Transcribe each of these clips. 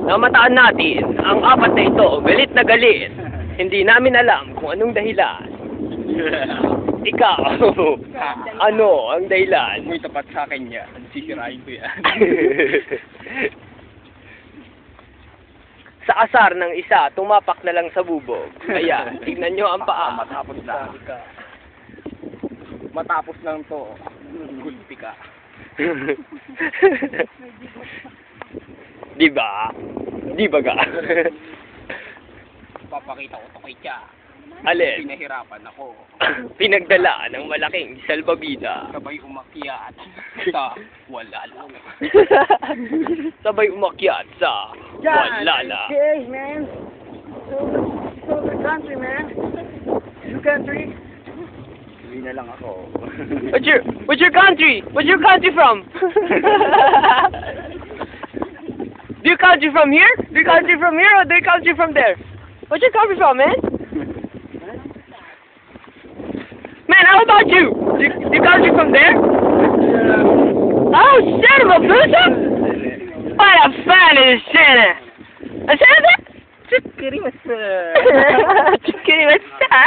Namataan natin ang apat na ito, galit na galit. Hindi namin alam kung anong dahilan. Ikaw, ano ang dahilan? May tapat sa akin niya. Sisirain ko yan. Sa asar ng isa, tumapak na lang sa bubog. Ayan, tignan nyo ang paa. Matapos lang. Matapos lang to. Gulpi ka. Diba? Diba ga? Papakita ko to kay Tia. Alin? Pinahirapan ako. Pinagdala ng malaking salbabida. Sabay umakyat sa wala lang. Sabay umakyat sa wala lang. Hey, man. So the country, man. New country. Hindi na lang ako. What's your country? What's your country from? Do you country from here? Do you country from here or do you country from there? What's your country from, man? Man, how about you? Do you country from there? Oh, shit, I'm a loser? What a fan is Santa? A Santa? Chikirimasa. Chikirimasa?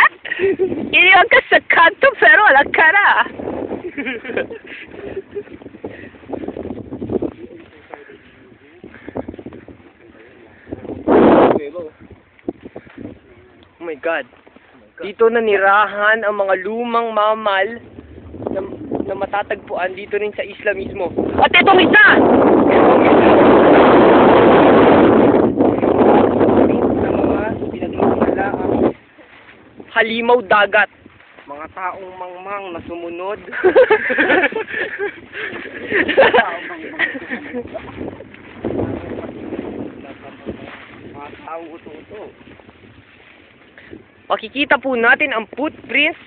Iniwan ka sa kanto pero wala ka na. Oh my God. Dito nanirahan ang mga lumang mamal na matatagpuan dito rin sa isla mismo. At itong isa! Halimaw dagat. Mga taong mangmang na sumunod. Mga taong uto-uto. Makikita po natin ang footprints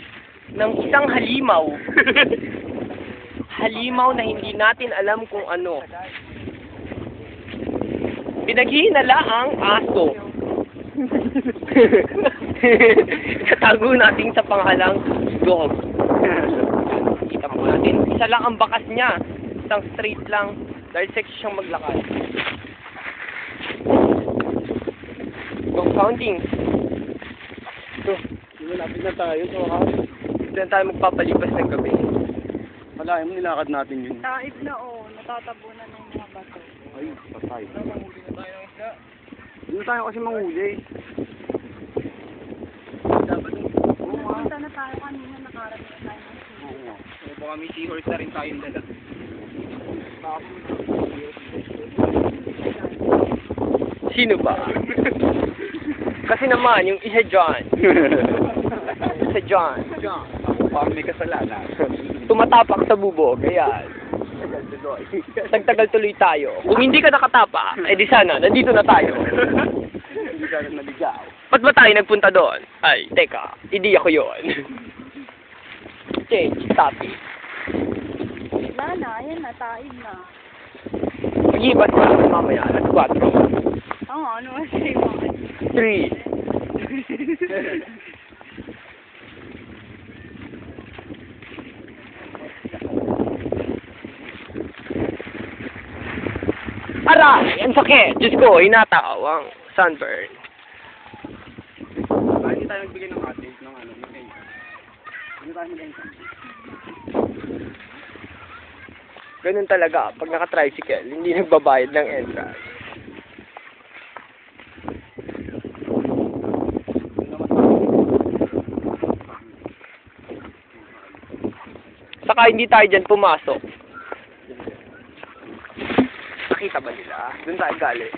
ng isang halimaw. Halimaw na hindi natin alam kung ano. Pinaghihinala ang aso. Katago natin sa pangalang dog. Kita po natin, isa lang ang bakas niya. Isang straight lang. Dahil sexy siyang maglakad. Dog counting. So, Malapit na tayo sa wakas. doon tayo magpapalipas ng gabi. Malayo mo nilakad natin yun. Taib na, oh. Natatabunan ng mga bato. Ay, patay. Hindi tayo kasi manghuli. Pumunta na tayo kanina, nakarami na tayo. Oo nga. Baka may seahorse na rin tayong dala. Sino ba? Kasi naman, yung isa dyan. Isa dyan. Parang may kasalanan. Tumatapa sa bubog. Ayan. Nagtagal tuloy tayo. Kung hindi ka nakatapa, eh di sana, nandito na tayo. Hindi ka rin naligaw. Ba't ba tayo nagpunta doon? Ay, teka, hindi ako yun. Change topic. Wala na, ayan na, taib na. Mag-ibat ko lang mamaya, alas 4. Oo, ano kasi mo? 3. Aray! Ang sakit! Diyos ko, hinataw ang sunburn. Bakit hindi tayo nagbigay ng cottage ng ano? Hindi tayo nagbigay ng Ganun talaga, pag naka-tricycle, hindi nagbabayad ng entrance. Saka hindi tayo dyan pumasok. Nakita ba nila? Doon tayo galing.